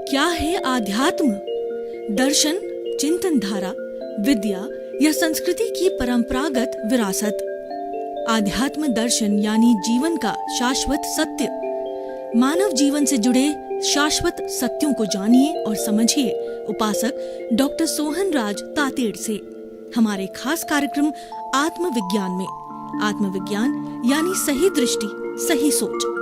क्या है आध्यात्म? दर्शन, चिंतन धारा, विद्या या संस्कृति की परंपरागत विरासत। आध्यात्म दर्शन यानी जीवन का शाश्वत सत्य। मानव जीवन से जुड़े शाश्वत सत्यों को जानिए और समझिए उपासक डॉक्टर सोहन राज तातेड़ से हमारे खास कार्यक्रम आत्मविज्ञान में। आत्मविज्ञान यानी सही दृष्टि, सही सोच।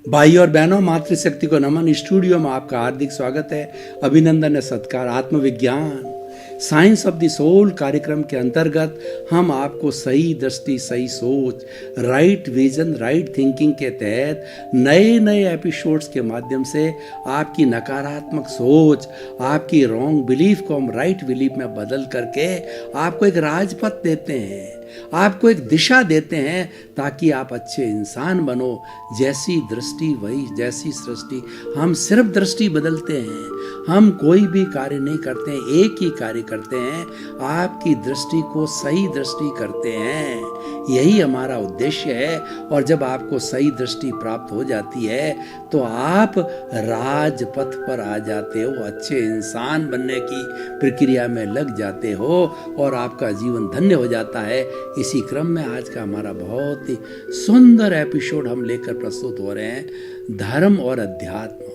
भाई और बहनों, मातृशक्ति को नमन। स्टूडियो में आपका हार्दिक स्वागत है, अभिनंदन है, सत्कार। आत्मविज्ञान साइंस ऑफ द सोल कार्यक्रम के अंतर्गत हम आपको सही दृष्टि, सही सोच, राइट विजन, राइट थिंकिंग के तहत नए नए एपिसोड्स के माध्यम से आपकी नकारात्मक सोच, आपकी रॉन्ग बिलीफ को हम राइट बिलीफ में बदल करके आपको एक राजपथ देते हैं, आपको एक दिशा देते हैं ताकि आप अच्छे इंसान बनो। जैसी दृष्टि वही जैसी सृष्टि। हम सिर्फ दृष्टि बदलते हैं, हम कोई भी कार्य नहीं करते हैं, एक ही कार्य करते हैं, आपकी दृष्टि को सही दृष्टि करते हैं। यही हमारा उद्देश्य है। और जब आपको सही दृष्टि प्राप्त हो जाती है तो आप राजपथ पर आ जाते हो, अच्छे इंसान बनने की प्रक्रिया में लग जाते हो और आपका जीवन धन्य हो जाता है। इसी क्रम में आज का हमारा बहुत ही सुंदर एपिसोड हम लेकर प्रस्तुत हो रहे हैं, धर्म और अध्यात्म।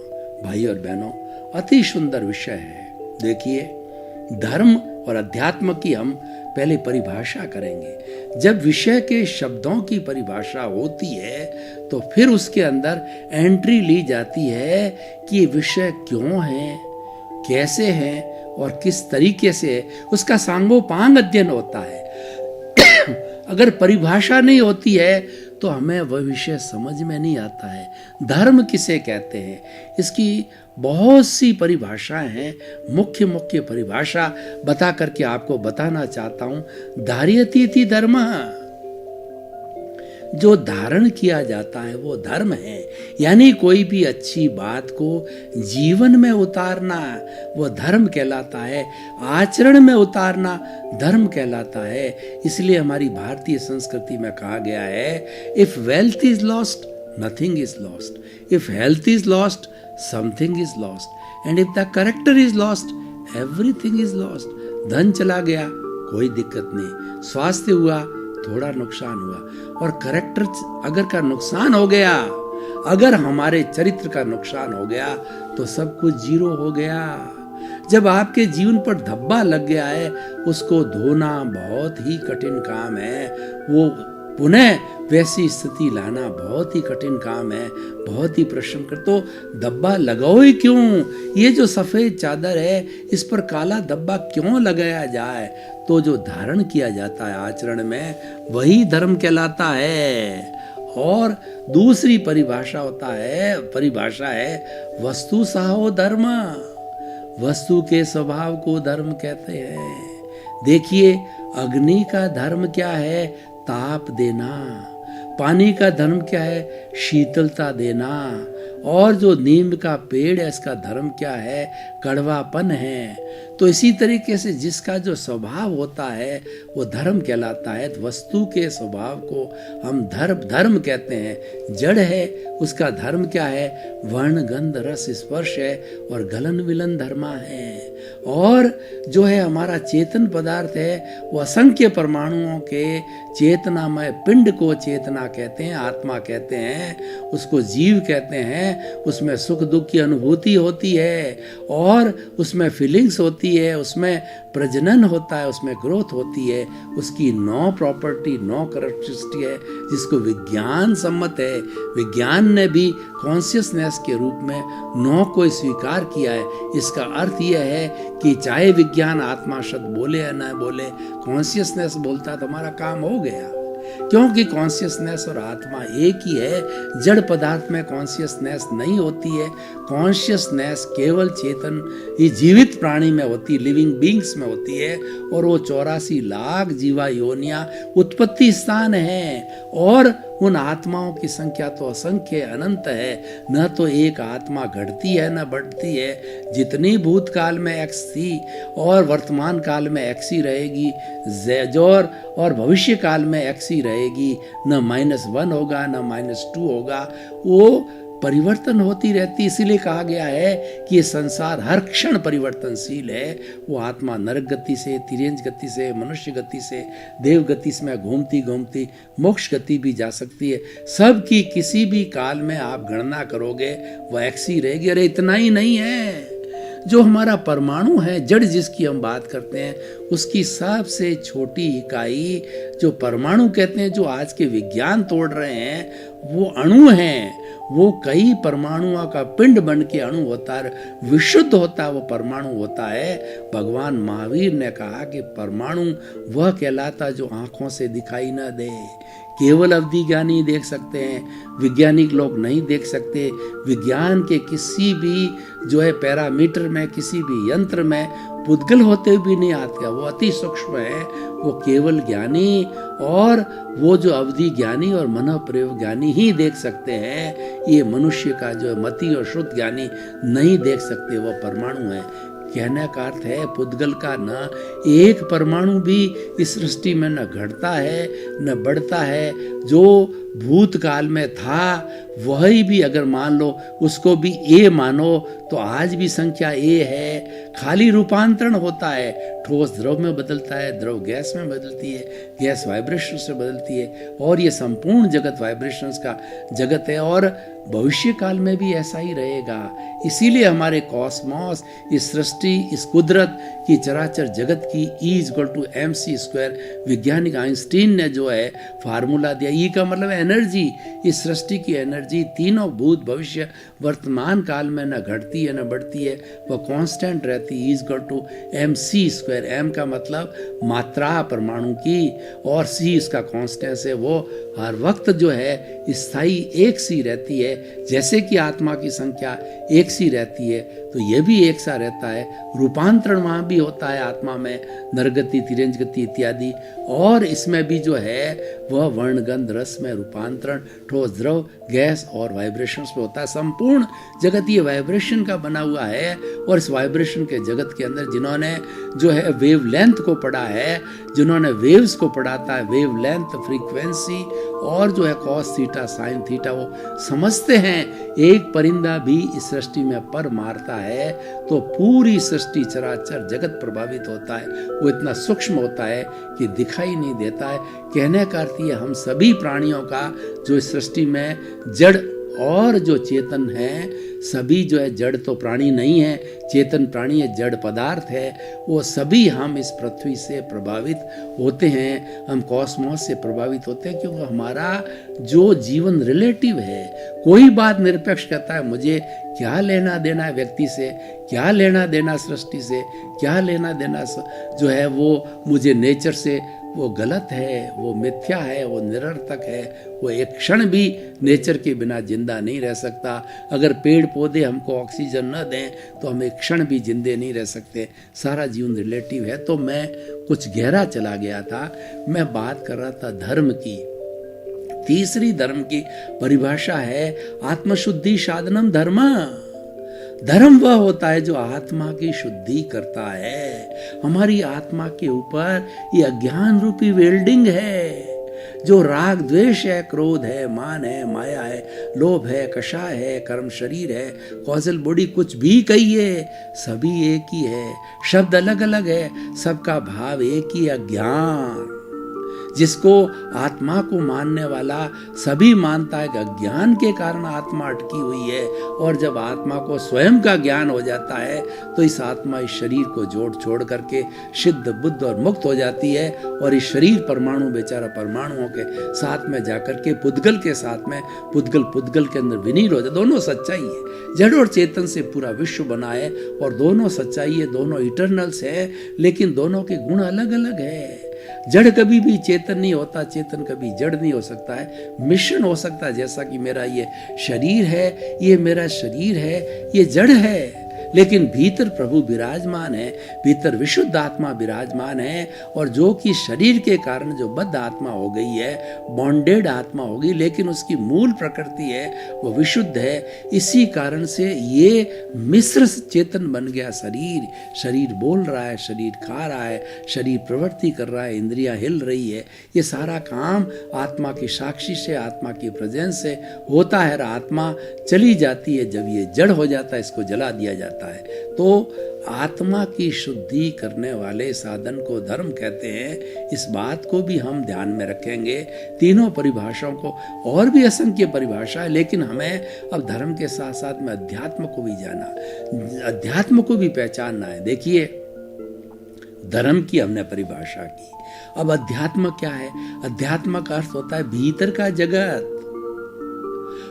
भाई और बहनों, अति सुंदर विषय है। देखिए, धर्म और अध्यात्म की हम पहले परिभाषा करेंगे। जब विषय के शब्दों की परिभाषा होती है तो फिर उसके अंदर एंट्री ली जाती है कि ये विषय क्यों है, कैसे है और किस तरीके से है। उसका सांगोपांग अध्ययन होता है। अगर परिभाषा नहीं होती है तो हमें वह विषय समझ में नहीं आता है। धर्म किसे कहते हैं, इसकी बहुत सी परिभाषाएं हैं। मुख्य मुख्य परिभाषा बता करके आपको बताना चाहता हूं। धार्यतीति धर्म, जो धारण किया जाता है वो धर्म है। यानी कोई भी अच्छी बात को जीवन में उतारना वो धर्म कहलाता है, आचरण में उतारना धर्म कहलाता है। इसलिए हमारी भारतीय संस्कृति में कहा गया है, if wealth is lost nothing is lost, if health is lost something is lost, and if the character is lost everything is lost. धन चला गया कोई दिक्कत नहीं, स्वास्थ्य हुआ थोड़ा नुकसान हुआ, और कैरेक्टर अगर का नुकसान हो गया, अगर हमारे चरित्र का नुकसान हो गया तो सब कुछ जीरो हो गया। जब आपके जीवन पर धब्बा लग गया है, उसको धोना बहुत ही कठिन काम है। वो पुनः वैसी स्थिति लाना बहुत ही कठिन काम है, बहुत ही परिश्रम कर। तो धब्बा लगाओ ही क्यों? ये जो सफेद चादर है इस पर काला धब्बा क्यों लगाया जाए? तो जो धारण किया जाता है आचरण में वही धर्म कहलाता है। और दूसरी परिभाषा है वस्तु सहो धर्म। वस्तु के स्वभाव को धर्म कहते हैं। देखिए, अग्नि का धर्म क्या है? ताप देना। पानी का धर्म क्या है? शीतलता देना। और जो नीम का पेड़ है इसका धर्म क्या है? कड़वापन है। तो इसी तरीके से जिसका जो स्वभाव होता है वो धर्म कहलाता है। तो वस्तु के स्वभाव को हम धर्म कहते हैं। जड़ है उसका धर्म क्या है? वर्ण, गंध, रस, स्पर्श है और गलन विलन धर्मा है। और जो है हमारा चेतन पदार्थ है वो असंख्य परमाणुओं के चेतनामय पिंड को चेतना कहते हैं, आत्मा कहते हैं, उसको जीव कहते हैं। उसमें सुख दुख की अनुभूति होती है और उसमें फीलिंग्स होती है, उसमें प्रजनन होता है, उसमें ग्रोथ होती है। उसकी 9 प्रॉपर्टी, 9 कैरेक्टरिस्टिक है जिसको विज्ञान सम्मत है। विज्ञान ने भी कॉन्शियसनेस के रूप में 9 को स्वीकार किया है। इसका अर्थ यह है कि चाहे विज्ञान आत्मा शब्द बोले या न बोले, कॉन्शियसनेस बोलता तो हमारा काम हो गया। क्योंकि कॉन्शियसनेस और आत्मा एक ही है। जड़ पदार्थ में कॉन्शियसनेस नहीं होती है। कॉन्शियसनेस केवल चेतन ही जीवित प्राणी में होती, लिविंग बींग्स में होती है। और वो 84 लाख जीवा योनियां उत्पत्ति स्थान है। और उन आत्माओं की संख्या तो असंख्य अनंत है। न तो एक आत्मा घटती है न बढ़ती है। जितनी भूतकाल में एक्स थी और वर्तमान काल में एक्स ही रहेगी, ज़ेजोर और भविष्य काल में एक्स ही रहेगी। न -1 होगा न -2 होगा। वो परिवर्तन होती रहती, इसीलिए कहा गया है कि ये संसार हर क्षण परिवर्तनशील है। वो आत्मा नरक गति से, तिर्यंज गति से, मनुष्य गति से, देव गति से घूमती घूमती मोक्ष गति भी जा सकती है। सबकी किसी भी काल में आप गणना करोगे वह ऐसी रहेगी। अरे इतना ही नहीं है, जो हमारा परमाणु है, जड़ जिसकी हम बात करते हैं, उसकी सबसे छोटी इकाई जो परमाणु कहते हैं, जो आज के विज्ञान तोड़ रहे हैं, वो अणु हैं। वो कई परमाणुओं का पिंड बन के अणु होता है, विशुद्ध होता है, वो परमाणु होता है। भगवान महावीर ने कहा कि परमाणु वह कहलाता जो आंखों से दिखाई न दे, केवल अवधि ज्ञानी देख सकते हैं, वैज्ञानिक लोग नहीं देख सकते। विज्ञान के किसी भी जो है पैरामीटर में, किसी भी यंत्र में पुद्गल होते हुए भी नहीं आते, वो अति सूक्ष्म है। वो केवल ज्ञानी और वो जो अवधि ज्ञानी और मन प्रयोग ज्ञानी ही देख सकते हैं। ये मनुष्य का जो मति और शुद्ध ज्ञानी नहीं देख सकते, वो परमाणु है। कहने का अर्थ है पुद्गल का न एक परमाणु भी इस सृष्टि में न घटता है न बढ़ता है। जो भूतकाल में था वही भी अगर मान लो, उसको भी ए मानो, तो आज भी संख्या ए है। खाली रूपांतरण होता है, ठोस द्रव में बदलता है, द्रव गैस में बदलती है, गैस वाइब्रेशन से बदलती है, और ये संपूर्ण जगत वाइब्रेशंस का जगत है। और भविष्य काल में भी ऐसा ही रहेगा। इसीलिए हमारे कॉस्मॉस, इस सृष्टि, इस कुदरत की चराचर जगत की E=mc², वैज्ञानिक आइंस्टीन ने जो है फार्मूला दिया। ई का मतलब एनर्जी, इस सृष्टि की एनर्जी तीनों भूत, भविष्य, वर्तमान काल में न घटती है न बढ़ती है, वह कांस्टेंट रहती है। E=mc², m का मतलब मात्रा परमाणु की, और c इसका कांस्टेंस है, वो हर वक्त जो है स्थायी एक सी रहती है। जैसे कि आत्मा की संख्या एक सी रहती है, तो यह भी एक सा रहता है। रूपांतरण वहाँ भी होता है आत्मा में, नरगति, तिरंज गति इत्यादि। और इसमें भी जो है वह वर्ण, गंध, रस में रूपांतरण, ठोस, द्रव, गैस और वाइब्रेशंस में होता है। संपूर्ण जगत ये वाइब्रेशन का बना हुआ है। और इस वाइब्रेशन के जगत के अंदर जिन्होंने जो है वेव लेंथ को पढ़ा है, जिन्होंने वेव्स को पढ़ाता है, वेव लेंथ, फ्रीक्वेंसी और जो है कॉस थीटा, साइन थीटा, वो समझते हैं एक परिंदा भी इस सृष्टि में पर मारता है तो पूरी सृष्टि, चराचर जगत प्रभावित होता है। वो इतना सूक्ष्म होता है कि दिखाई नहीं देता है। कहने का अर्थ ये, हम सभी प्राणियों का जो इस सृष्टि में जड़ और जो चेतन है, सभी जो है, जड़ तो प्राणी नहीं है, चेतन प्राणी है, जड़ पदार्थ है, वो सभी हम इस पृथ्वी से प्रभावित होते हैं। हम कॉस्मोस से प्रभावित होते हैं, क्योंकि हमारा जो जीवन रिलेटिव है। कोई बात निरपेक्ष कहता है मुझे क्या लेना देना है व्यक्ति से, क्या लेना देना सृष्टि से, क्या लेना देना जो है वो मुझे नेचर से, वो गलत है, वो मिथ्या है, वो निरर्थक है। वो एक क्षण भी नेचर के बिना जिंदा नहीं रह सकता। अगर पेड़ पौधे हमको ऑक्सीजन न दें तो हम एक क्षण भी जिंदे नहीं रह सकते। सारा जीवन रिलेटिव है। तो मैं कुछ गहरा चला गया था। मैं बात कर रहा था धर्म की। तीसरी धर्म की परिभाषा है आत्मशुद्धि साधनम धर्म। धर्म वह होता है जो आत्मा की शुद्धि करता है। हमारी आत्मा के ऊपर ये अज्ञान रूपी वेल्डिंग है, जो राग द्वेष है, क्रोध है, मान है, माया है, लोभ है, कषाय है, कर्म शरीर है, कॉजल बॉडी, कुछ भी कहिए, सभी एक ही है। शब्द अलग अलग है, सबका भाव एक ही, अज्ञान। जिसको आत्मा को मानने वाला सभी मानता है कि अज्ञान के कारण आत्मा अटकी हुई है। और जब आत्मा को स्वयं का ज्ञान हो जाता है तो इस आत्मा इस शरीर को छोड़ करके सिद्ध, बुद्ध और मुक्त हो जाती है। और इस शरीर परमाणु बेचारा परमाणुओं के साथ में जाकर के पुद्गल के साथ में, पुद्गल के अंदर विलीन हो जाए। दोनों सच्चाई है, जड़ और चेतन से पूरा विश्व बना है और दोनों सच्चाई है, दोनों इटरनल्स है, लेकिन दोनों के गुण अलग अलग है। जड़ कभी भी चेतन नहीं होता, चेतन कभी जड़ नहीं हो सकता है। मिश्रण हो सकता है, जैसा कि मेरा ये शरीर है, ये मेरा शरीर है, ये जड़ है, लेकिन भीतर प्रभु विराजमान है, भीतर विशुद्ध आत्मा विराजमान है। और जो कि शरीर के कारण जो बद्ध आत्मा हो गई है, बॉन्डेड आत्मा हो गई, लेकिन उसकी मूल प्रकृति है वो विशुद्ध है। इसी कारण से ये मिश्र चेतन बन गया शरीर। शरीर बोल रहा है, शरीर खा रहा है, शरीर प्रवृत्ति कर रहा है, इंद्रियां हिल रही है। ये सारा काम आत्मा की साक्षी से, आत्मा की प्रेजेंस से होता है। आत्मा चली जाती है, जब ये जड़ हो जाता है इसको जला दिया जाता है। तो आत्मा की शुद्धि करने वाले साधन को धर्म कहते हैं। इस बात को भी हम ध्यान में रखेंगे। तीनों परिभाषाओं को, और भी असंख्य परिभाषा है, लेकिन हमें अब धर्म के साथ साथ में अध्यात्म को भी जाना, अध्यात्म को भी पहचानना है। देखिए, धर्म की हमने परिभाषा की, अब अध्यात्म क्या है? अध्यात्म का अर्थ होता है भीतर का जगत।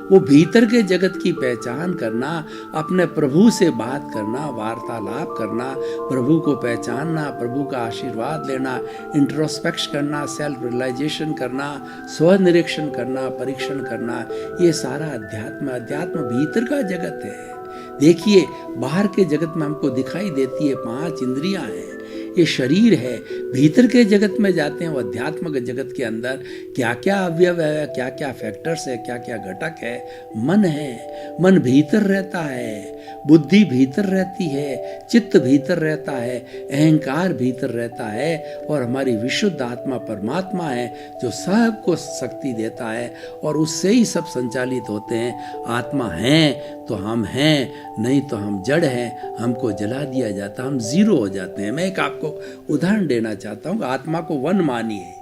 वो भीतर के जगत की पहचान करना, अपने प्रभु से बात करना, वार्तालाप करना, प्रभु को पहचानना, प्रभु का आशीर्वाद लेना, इंट्रोस्पेक्शन करना, सेल्फ रियलाइजेशन करना, स्वनिरीक्षण करना, परीक्षण करना, ये सारा अध्यात्म। अध्यात्म भीतर का जगत है। देखिए, बाहर के जगत में हमको दिखाई देती है 5 इंद्रियां हैं, ये शरीर है। भीतर के जगत में जाते हैं, वो अध्यात्म के जगत के अंदर क्या क्या अवयव है, क्या क्या फैक्टर्स है, क्या क्या घटक है। मन है, मन भीतर रहता है, बुद्धि भीतर रहती है, चित्त भीतर रहता है, अहंकार भीतर रहता है, और हमारी विशुद्ध आत्मा परमात्मा है जो सबको शक्ति देता है, और उससे ही सब संचालित होते हैं। आत्मा है तो हम हैं, नहीं तो हम जड़ हैं, हमको जला दिया जाता, हम जीरो हो जाते हैं। मैं एक आपको उदाहरण देना चाहता हूँ। आत्मा को 1 मानिए।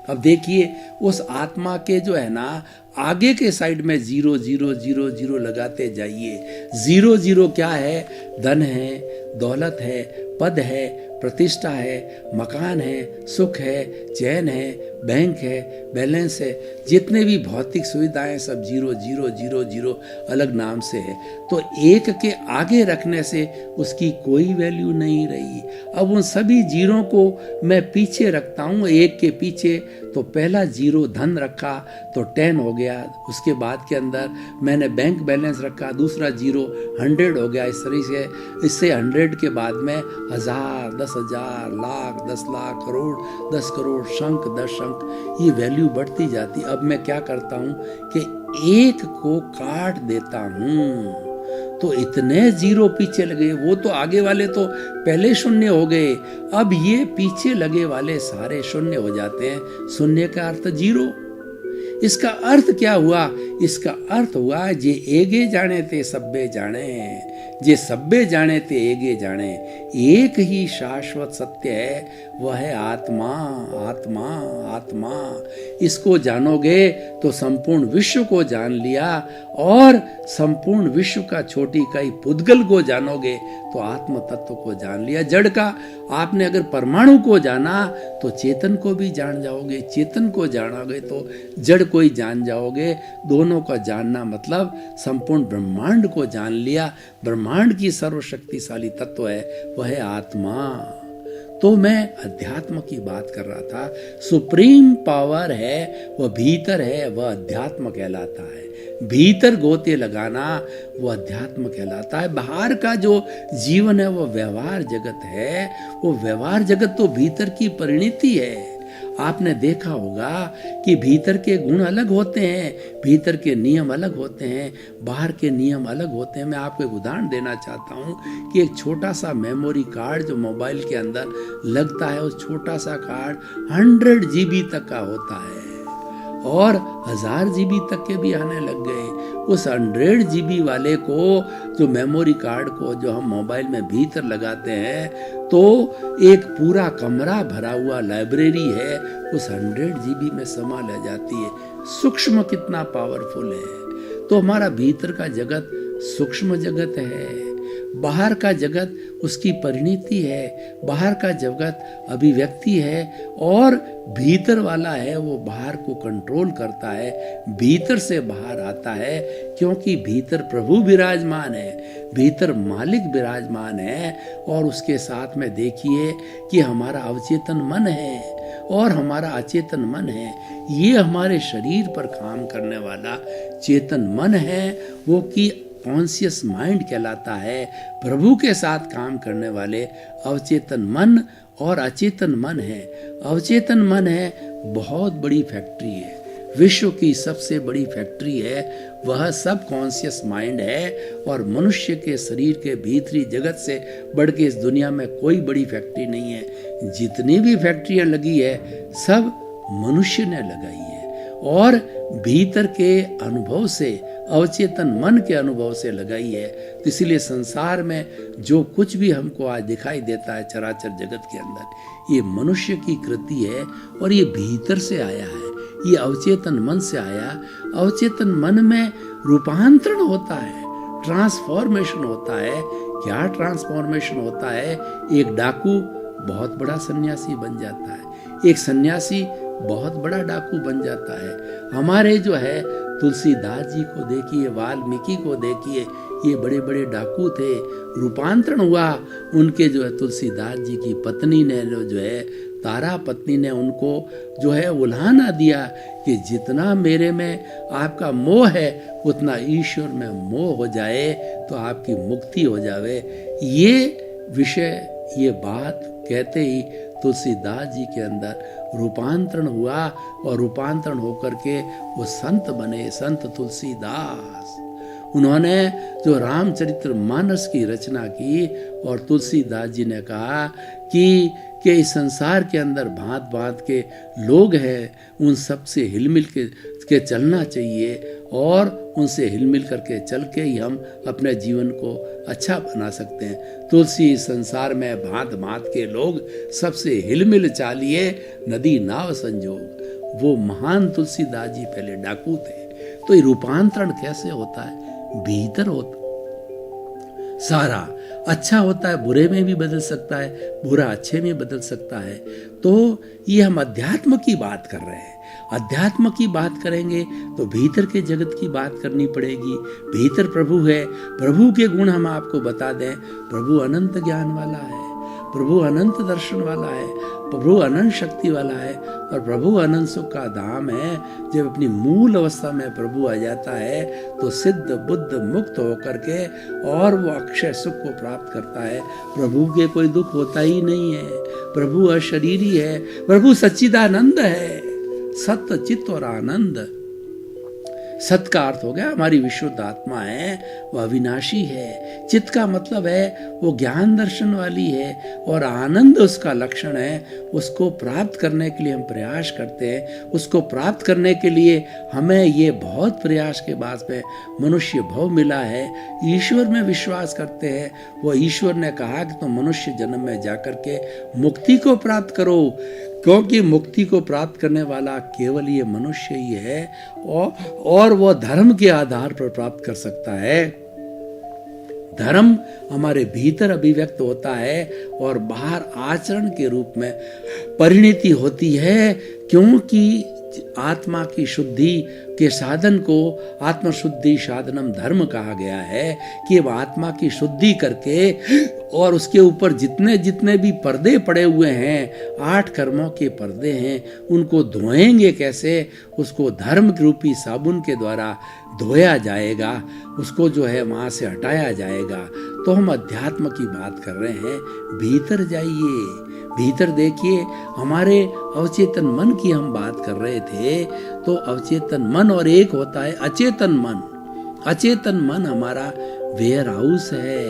अब देखिए, उस आत्मा के जो है ना, आगे के साइड में 0 0 0 0 लगाते जाइए। 0 0 क्या है? धन है, दौलत है, पद है, प्रतिष्ठा है, मकान है, सुख है, चैन है, बैंक है, बैलेंस है, जितने भी भौतिक सुविधाएं सब 0 0 0 0 अलग नाम से है। तो एक के आगे रखने से उसकी कोई वैल्यू नहीं रही। अब उन सभी जीरो को मैं पीछे रखता हूँ, एक के पीछे। तो पहला 0 धन रखा तो 10 हो गया, उसके बाद के अंदर मैंने बैंक बैलेंस रखा, दूसरा 0 100 हो गया। इस तरह से इससे 100 के बाद में 1000, 10,000, लाख, 10 लाख, करोड़, 10 करोड़, शंख, 10 शंख, ये वैल्यू बढ़ती जाती। अब मैं क्या करता हूँ कि एक को काट देता हूँ, तो इतने 0 पीछे लगे। वो तो आगे वाले तो पहले शून्य हो गए, अब ये पीछे लगे वाले सारे शून्य हो जाते हैं। शून्य का अर्थ 0। इसका अर्थ क्या हुआ? इसका अर्थ हुआ जे एगे जाने ते सब्बे जाने, जे सब्बे जाने ते एगे जाने। एक ही शाश्वत सत्य है, वह है आत्मा। आत्मा आत्मा, इसको जानोगे तो संपूर्ण विश्व को जान लिया, और संपूर्ण विश्व का छोटी इकाई पुद्गल को जानोगे तो आत्म तत्व को जान लिया। जड़ का आपने अगर परमाणु को जाना तो चेतन को भी जान जाओगे, चेतन को जानोगे तो जड़ को ही जान जाओगे। दोनों का जानना मतलब संपूर्ण ब्रह्मांड को जान लिया। ब्रह्मांड की सर्वशक्तिशाली तत्व है वह है आत्मा। तो मैं अध्यात्म की बात कर रहा था। सुप्रीम पावर है, वह भीतर है, वह अध्यात्म कहलाता है। भीतर गोते लगाना वो अध्यात्म कहलाता है। बाहर का जो जीवन है वो व्यवहार जगत है। वो व्यवहार जगत तो भीतर की परिणति है। आपने देखा होगा कि भीतर के गुण अलग होते हैं, भीतर के नियम अलग होते हैं, बाहर के नियम अलग होते हैं। मैं आपको एक उदाहरण देना चाहता हूँ कि एक छोटा सा मेमोरी कार्ड जो मोबाइल के अंदर लगता है, उस छोटा सा कार्ड 100 GB तक का होता है, और 1000 GB तक के भी आने लग गए। उस 100 GB वाले को, जो मेमोरी कार्ड को जो हम मोबाइल में भीतर लगाते हैं, तो एक पूरा कमरा भरा हुआ लाइब्रेरी है, उस 100 GB में समा ले जाती है। सूक्ष्म कितना पावरफुल है। तो हमारा भीतर का जगत सूक्ष्म जगत है, बाहर का जगत उसकी परिणति है, बाहर का जगत अभिव्यक्ति है, और भीतर वाला है वो बाहर को कंट्रोल करता है, भीतर से बाहर आता है, क्योंकि भीतर प्रभु विराजमान है, भीतर मालिक विराजमान है। और उसके साथ में देखिए कि हमारा अवचेतन मन है और हमारा अचेतन मन है। ये हमारे शरीर पर काम करने वाला चेतन मन है, वो कि कॉन्शियस माइंड कहलाता है। प्रभु के साथ काम करने वाले अवचेतन मन और अचेतन मन है। अवचेतन मन है बहुत बड़ी फैक्ट्री है, विश्व की सबसे बड़ी फैक्ट्री है, वह सब कॉन्शियस माइंड है। और मनुष्य के शरीर के भीतरी जगत से बढ़ के इस दुनिया में कोई बड़ी फैक्ट्री नहीं है। जितनी भी फैक्ट्रियां लगी है सब मनुष्य ने लगाई है और भीतर के अनुभव से, अवचेतन मन के अनुभव से लगाई है। तो इसीलिए संसार में जो कुछ भी हमको आज दिखाई देता है चराचर जगत के अंदर, ये मनुष्य की कृति है और ये भीतर से आया है, ये अवचेतन मन से आया। अवचेतन मन में रूपांतरण होता है, ट्रांसफॉर्मेशन होता है। क्या ट्रांसफॉर्मेशन होता है? एक डाकू बहुत बड़ा सन्यासी बन जाता है, एक सन्यासी बहुत बड़ा डाकू बन जाता है। हमारे जो है तुलसीदास जी को देखिए, वाल्मीकि को देखिए, ये बड़े बड़े डाकू थे, रूपांतरण हुआ उनके जो है तुलसीदास जी की पत्नी ने जो है तारा पत्नी ने उनको जो है उल्हाना दिया कि जितना मेरे में आपका मोह है उतना ईश्वर में मोह हो जाए तो आपकी मुक्ति हो जावे। ये विषय, ये बात कहते ही तुलसीदास जी के अंदर रूपांतरण हुआ और रूपांतरण होकर के वो संत बने, संत तुलसीदास। उन्होंने जो रामचरित्र मानस की रचना की और तुलसीदास जी ने कहा कि इस संसार के अंदर भांत भांत के लोग हैं, उन सब से हिलमिल के चलना चाहिए और उनसे हिलमिल करके चल के ही हम अपने जीवन को अच्छा बना सकते हैं। तुलसी संसार में भांत भांत के लोग सबसे हिलमिल चालिए नदी नाव संजोग। वो महान तुलसीदास जी पहले डाकू थे। तो ये रूपांतरण कैसे होता है? भीतर होता, सारा अच्छा होता है बुरे में भी बदल सकता है, बुरा अच्छे में बदल सकता है। तो ये हम अध्यात्म की बात कर रहे हैं। अध्यात्म की बात करेंगे तो भीतर के जगत की बात करनी पड़ेगी। भीतर प्रभु है, प्रभु के गुण हम आपको बता दें। प्रभु अनंत ज्ञान वाला है, प्रभु अनंत दर्शन वाला है, प्रभु अनंत शक्ति वाला है और प्रभु अनंत सुख का धाम है। जब अपनी मूल अवस्था में प्रभु आ जाता है तो सिद्ध बुद्ध मुक्त होकर के और वो अक्षय सुख को प्राप्त करता है। प्रभु के कोई दुख होता ही नहीं है, प्रभु अशरीरी है, प्रभु सच्चिदानंद है, सत्य चित्त और आनंद। सत का अर्थ हो गया हमारी विशुद्ध आत्मा है, वह अविनाशी है। चित्त का मतलब है वो ज्ञान दर्शन वाली है और आनंद उसका लक्षण है। उसको प्राप्त करने के लिए हम प्रयास करते हैं। उसको प्राप्त करने के लिए हमें ये बहुत प्रयास के बाद में मनुष्य भव मिला है। ईश्वर में विश्वास करते हैं। वो ईश्वर ने कहा कि तुम मनुष्य जन्म में जाकर के मुक्ति को प्राप्त करो, क्योंकि मुक्ति को प्राप्त करने वाला केवल ये मनुष्य ही है और वो धर्म के आधार पर प्राप्त कर सकता है। धर्म हमारे भीतर अभिव्यक्त होता है और बाहर आचरण के रूप में परिणति होती है, क्योंकि आत्मा की शुद्धि के साधन को आत्मशुद्धि साधनम धर्म कहा गया है कि वह आत्मा की शुद्धि करके और उसके ऊपर जितने जितने भी पर्दे पड़े हुए हैं, 8 कर्मों के पर्दे हैं, उनको धोएंगे कैसे? उसको धर्म रूपी साबुन के द्वारा धोया जाएगा, उसको जो है वहाँ से हटाया जाएगा। तो हम अध्यात्म की बात कर रहे हैं। भीतर जाइए, भीतर देखिए। हमारे अवचेतन मन की हम बात कर रहे थे, तो अवचेतन मन और एक होता है अचेतन मन। अचेतन मन हमारा वेयर हाउस है,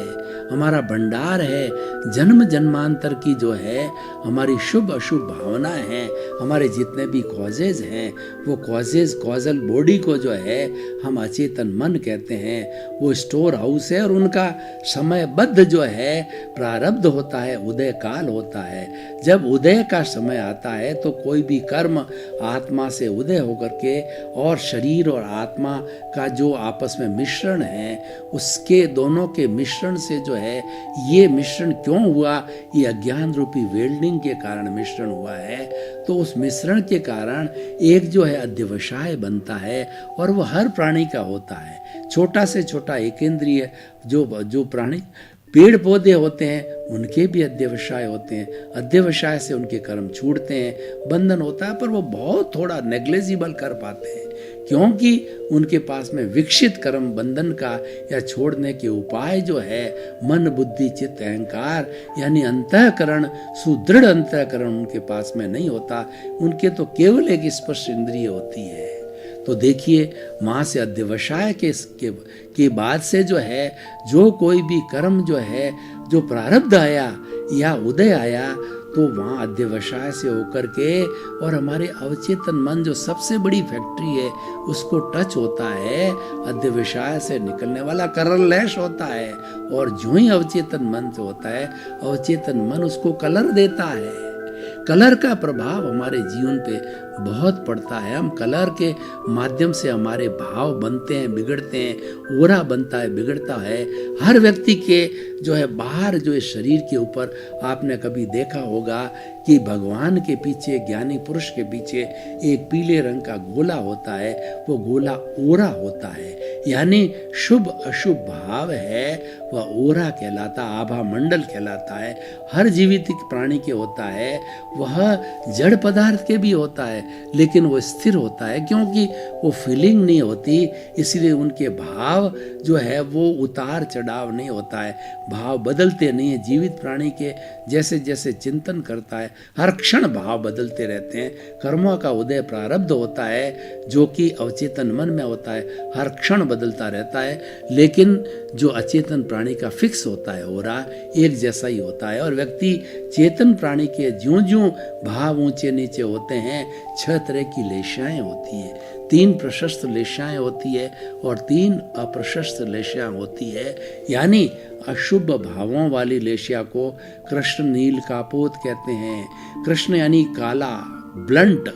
हमारा भंडार है। जन्म जन्मांतर की जो है हमारी शुभ अशुभ भावनाएं हैं, हमारे जितने भी कॉजेज हैं, वो कॉजेज कॉजल बॉडी को जो है हम अचेतन मन कहते हैं। वो स्टोर हाउस है और उनका समयबद्ध जो है प्रारब्ध होता है, उदय काल होता है। जब उदय का समय आता है तो कोई भी कर्म आत्मा से उदय होकर के और शरीर और आत्मा का जो आपस में मिश्रण है, उसके दोनों के मिश्रण से जो है, ये मिश्रण क्यों हुआ? ये अज्ञान रूपी वेल्डिंग के कारण मिश्रण हुआ है। तो उस मिश्रण के कारण एक जो है अध्यवसाय बनता है और वो हर प्राणी का होता है। छोटा से छोटा एकेंद्रिय जो प्राणी पेड़ पौधे होते हैं उनके भी अध्यवसाय होते हैं। अध्यवसाय से उनके कर्म छूटते हैं, बंधन होता है, पर वो बहुत थोड़ा नेग्लेजिबल कर पाते हैं, क्योंकि उनके पास में विकसित कर्म बंधन का या छोड़ने के उपाय जो है मन बुद्धि चित्त अहंकार यानी अंतःकरण, सुदृढ़ अंतःकरण उनके पास में नहीं होता। उनके तो केवल एक स्पर्श इंद्रिय होती है। तो देखिए, वहाँ से अध्यवसाय के बाद से जो है, जो कोई भी कर्म जो है, जो प्रारब्ध आया या उदय आया, तो वहाँ अध्यवसाय से होकर के और हमारे अवचेतन मन जो सबसे बड़ी फैक्ट्री है उसको टच होता है। अध्यवसाय से निकलने वाला कलरलेस होता है, और जो ही अवचेतन मन से होता है, अवचेतन मन उसको कलर देता है। कलर का प्रभाव हमारे जीवन पे बहुत पड़ता है। हम कलर के माध्यम से हमारे भाव बनते हैं, बिगड़ते हैं, ओरा बनता है, बिगड़ता है। हर व्यक्ति के जो है बाहर जो है शरीर के ऊपर आपने कभी देखा होगा कि भगवान के पीछे, ज्ञानी पुरुष के पीछे एक पीले रंग का गोला होता है, वो गोला ओरा होता है, यानी शुभ अशुभ भाव है, वह ओरा कहलाता, आभा मंडल कहलाता है। हर जीवित प्राणी के होता है, वह जड़ पदार्थ के भी होता है, लेकिन वो स्थिर होता है क्योंकि वो फीलिंग नहीं होती, इसलिए उनके भाव जो है वो उतार चढ़ाव नहीं होता है, भाव बदलते नहीं है। जीवित प्राणी के जैसे जैसे चिंतन करता है, हर क्षण भाव बदलते रहते हैं। कर्मों का उदय प्रारब्ध होता है जो कि अवचेतन मन में होता है, हर क्षण बदलता रहता है, लेकिन जो अचेतन प्राणी का फिक्स होता है ओरा एक जैसा ही होता है। और व्यक्ति चेतन प्राणी के ज्यों ज्यों भाव ऊंचे नीचे होते हैं, 6 तरह की लेशाएं होती है। 3 प्रशस्त लेशाएं होती है और 3 अप्रशस्त लेशाएं होती है, यानी अशुभ भावों वाली लेशिया को कृष्ण नील कापोत कहते हैं। कृष्ण यानी काला, ब्लंट,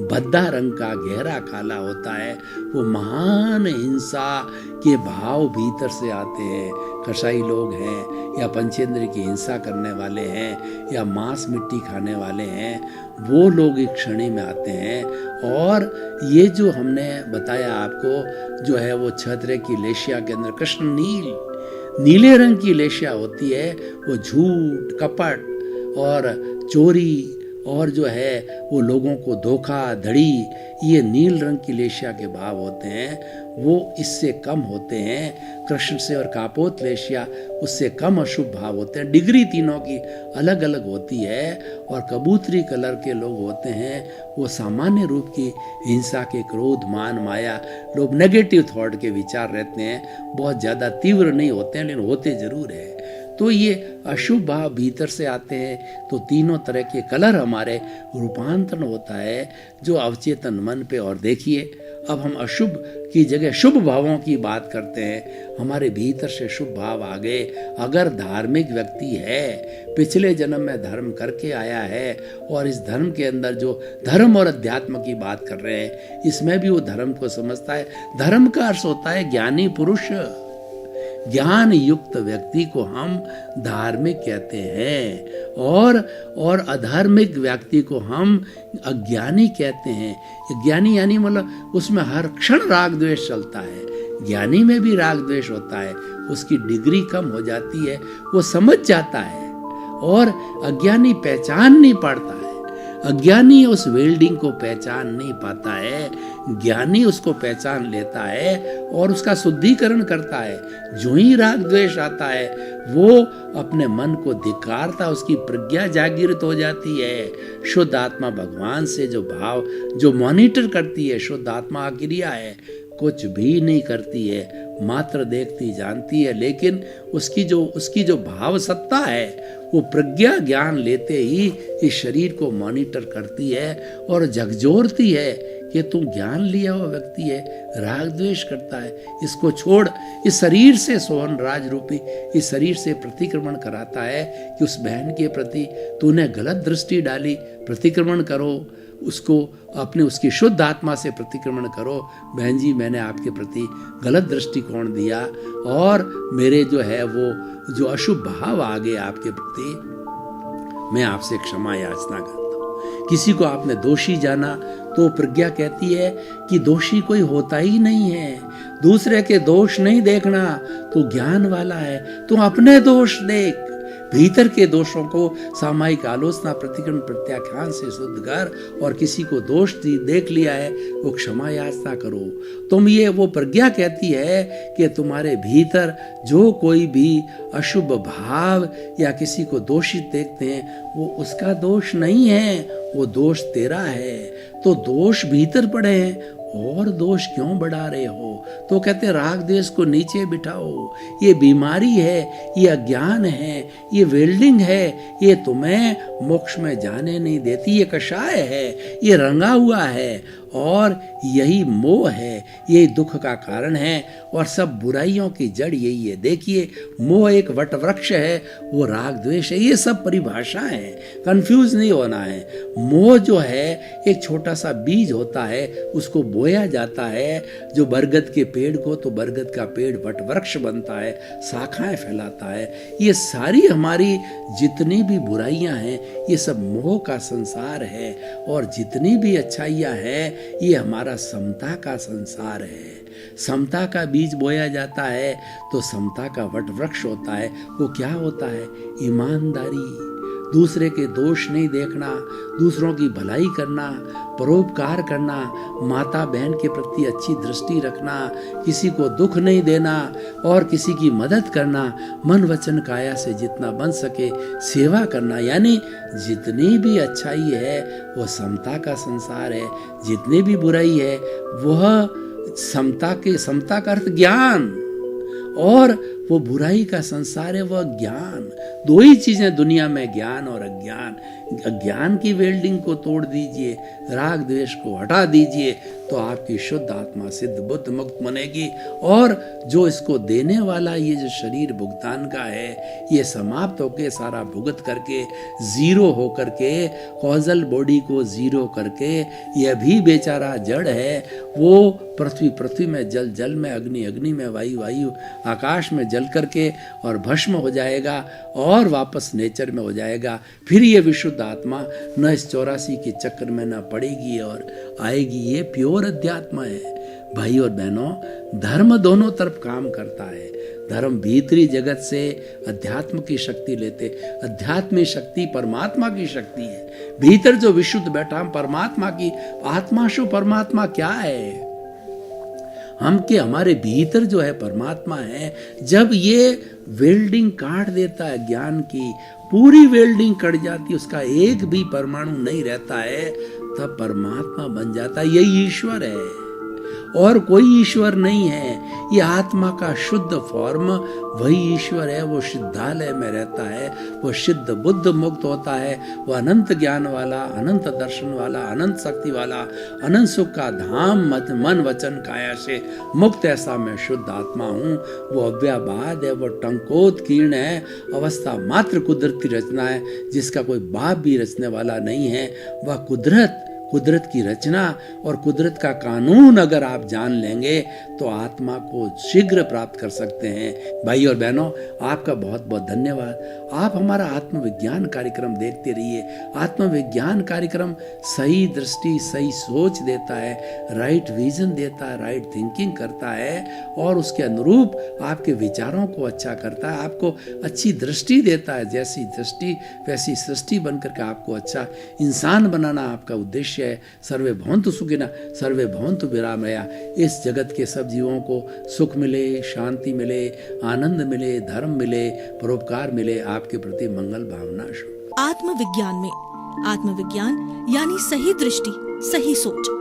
भद्दा रंग का गहरा काला होता है। वो महान हिंसा के भाव भीतर से आते हैं। कसाई लोग हैं या पंचेंद्र की हिंसा करने वाले हैं या मांस मिट्टी खाने वाले हैं, वो लोग एक क्षणी में आते हैं। और ये जो हमने बताया आपको जो है वो 6 तरह की लेशिया के अंदर कृष्ण नीले रंग की लेशिया होती है। वो झूठ, कपट और चोरी और जो है वो लोगों को धोखा धड़ी, ये नील रंग की लेशिया के भाव होते हैं, वो इससे कम होते हैं कृष्ण से। और कापोत लेशिया उससे कम अशुभ भाव होते हैं। डिग्री तीनों की अलग अलग होती है। और कबूतरी कलर के लोग होते हैं, वो सामान्य रूप की हिंसा के, क्रोध, मान, माया, लोग नेगेटिव थॉट के विचार रहते हैं, बहुत ज़्यादा तीव्र नहीं होते हैं लेकिन होते जरूर है। तो ये अशुभ भाव भीतर से आते हैं, तो तीनों तरह के कलर हमारे रूपांतरण होता है जो अवचेतन मन पे। और देखिए, अब हम अशुभ की जगह शुभ भावों की बात करते हैं। हमारे भीतर से शुभ भाव आ गए। अगर धार्मिक व्यक्ति है, पिछले जन्म में धर्म करके आया है और इस धर्म के अंदर जो धर्म और अध्यात्म की बात कर रहे हैं, इसमें भी वो धर्म को समझता है। धर्म का अर्थ होता है ज्ञानी पुरुष। ज्ञान युक्त व्यक्ति को हम धार्मिक कहते हैं और अधार्मिक व्यक्ति को हम अज्ञानी कहते हैं। ज्ञानी यानी मतलब उसमें हर क्षण राग द्वेष चलता है। ज्ञानी में भी राग द्वेष होता है, उसकी डिग्री कम हो जाती है, वो समझ जाता है। और अज्ञानी पहचान नहीं पाता है। अज्ञानी उस वेल्डिंग को पहचान नहीं पाता है, ज्ञानी उसको पहचान लेता है और उसका शुद्धिकरण करता है। जो ही राग द्वेष आता है वो अपने मन को धिक्कारता, उसकी प्रज्ञा जागृत हो जाती है। शुद्ध आत्मा भगवान से जो भाव जो मॉनिटर करती है, शुद्ध आत्मा क्रिया है, कुछ भी नहीं करती है, मात्र देखती जानती है। लेकिन उसकी जो भाव सत्ता है वो प्रज्ञा ज्ञान लेते ही इस शरीर को मॉनिटर करती है और झकझोरती है कि तू ज्ञान लिया हुआ व्यक्ति है, राग द्वेष करता है, इसको छोड़। इस शरीर से सोहन राज रूपी इस शरीर से प्रतिक्रमण कराता है कि उस बहन के प्रति तूने गलत दृष्टि डाली, प्रतिक्रमण करो उसको, अपने उसकी शुद्ध आत्मा से प्रतिक्रमण करो। बहन जी, मैंने आपके प्रति गलत दृष्टिकोण दिया और मेरे जो है वो जो अशुभ भाव आ गए आपके प्रति, मैं आपसे क्षमा याचना करता हूँ। किसी को आपने दोषी जाना तो प्रज्ञा कहती है कि दोषी कोई होता ही नहीं है। दूसरे के दोष नहीं देखना, तो ज्ञान वाला है, तू अपने दोष देख। भीतर के दोषों को सामायिक आलोचना, प्रतिक्रमण, प्रत्याख्यान से शुद्ध कर, और किसी को दोष देख लिया है वो क्षमा याचना करो। तुम ये वो प्रज्ञा कहती है कि तुम्हारे भीतर जो कोई भी अशुभ भाव या किसी को दोषित देखते हैं वो उसका दोष नहीं है, वो दोष तेरा है। तो दोष भीतर पड़े हैं और दोष क्यों बढ़ा रहे हो? तो कहते राग द्वेष को नीचे बिठाओ। ये बीमारी है, ये अज्ञान है, ये वेल्डिंग है, ये तुम्हें मोक्ष में जाने नहीं देती। ये कषाय है, ये रंगा हुआ है, और यही मोह है, यही दुख का कारण है, और सब बुराइयों की जड़ यही है। देखिए, मोह एक वट वृक्ष है, वो राग द्वेष है। ये सब परिभाषाएं हैं, कंफ्यूज नहीं होना है। मोह जो है एक छोटा सा बीज होता है, उसको बोया जाता है जो बरगद के पेड़ को, तो बरगद का पेड़ वट वृक्ष बनता है, शाखाएं फैलाता है। ये सारी हमारी जितनी भी बुराइयां हैं ये सब मोह का संसार है, और जितनी भी अच्छाइयां हैं ये हमारा समता का संसार है। समता का बीज बोया जाता है तो समता का वट वृक्ष होता है। वो क्या होता है? ईमानदारी, दूसरे के दोष नहीं देखना, दूसरों की भलाई करना, परोपकार करना, माता बहन के प्रति अच्छी दृष्टि रखना, किसी को दुख नहीं देना और किसी की मदद करना, मन वचन काया से जितना बन सके सेवा करना। यानी जितनी भी अच्छाई है वो समता का संसार है, जितनी भी बुराई है वह समता का अर्थ ज्ञान, और वो बुराई का संसार है वह ज्ञान। दो ही चीजें दुनिया में, ज्ञान और अज्ञान। अज्ञान की वेल्डिंग को तोड़ दीजिए, राग द्वेष को हटा दीजिए, तो आपकी शुद्ध आत्मा सिद्ध बुद्ध मुक्त बनेगी। और जो इसको देने वाला ये जो शरीर भुगतान का है, ये समाप्त होके सारा भुगत करके जीरो हो करके, कॉजल बॉडी को जीरो करके, यह भी बेचारा जड़ है, वो पृथ्वी में, जल में, अग्नि में, वायु आकाश में जल करके और भस्म हो जाएगा और वापस नेचर में हो जाएगा। फिर ये विशुद्ध आत्मा न इस 84 के चक्र में न पड़ेगी और आएगी। ये प्योर अध्यात्म है। भाई और बहनों, धर्म दोनों तरफ काम करता है। धर्म भीतरी जगत से अध्यात्म की शक्ति लेते, अध्यात्म शक्ति परमात्मा की शक्ति है। भीतर जो विशुद्ध बैठा परमात्मा की आत्मा, शु परमात्मा क्या है? हमारे भीतर जो है परमात्मा है। जब ये वेल्डिंग काट देता है ज्ञान की, पूरी वेल्डिंग कट जाती है, उसका एक भी परमाणु नहीं रहता है, तब परमात्मा बन जाता है। यही ईश्वर है और कोई ईश्वर नहीं है। ये आत्मा का शुद्ध फॉर्म वही ईश्वर है। वो सिद्धालय में रहता है, वो सिद्ध बुद्ध मुक्त होता है, वो अनंत ज्ञान वाला, अनंत दर्शन वाला, अनंत शक्ति वाला, अनंत सुख का धाम, मन वचन काया से मुक्त ऐसा मैं शुद्ध आत्मा हूँ। वो अव्याबाद है, वो टंकोत्कीर्ण है, अवस्था मात्र कुदरत की रचना है, जिसका कोई बाप भी रचने वाला नहीं है। वह कुदरत की रचना और कुदरत का कानून अगर आप जान लेंगे तो आत्मा को शीघ्र प्राप्त कर सकते हैं। भाई और बहनों, आपका बहुत बहुत धन्यवाद। आप हमारा आत्मविज्ञान कार्यक्रम देखते रहिए। आत्मविज्ञान कार्यक्रम सही दृष्टि, सही सोच देता है, राइट विजन देता है, राइट थिंकिंग करता है और उसके अनुरूप आपके विचारों को अच्छा करता है, आपको अच्छी दृष्टि देता है। जैसी दृष्टि वैसी सृष्टि बनकर के आपको अच्छा इंसान बनाना आपका उद्देश्य है। सर्वे भवन्तु सुखिनः, सर्वे भवन्तु विरामया। इस जगत के सब जीवों को सुख मिले, शांति मिले, आनंद मिले, धर्म मिले, परोपकार मिले। आपके प्रति मंगल भावना शुभ। आत्मविज्ञान में आत्मविज्ञान यानी सही दृष्टि, सही सोच।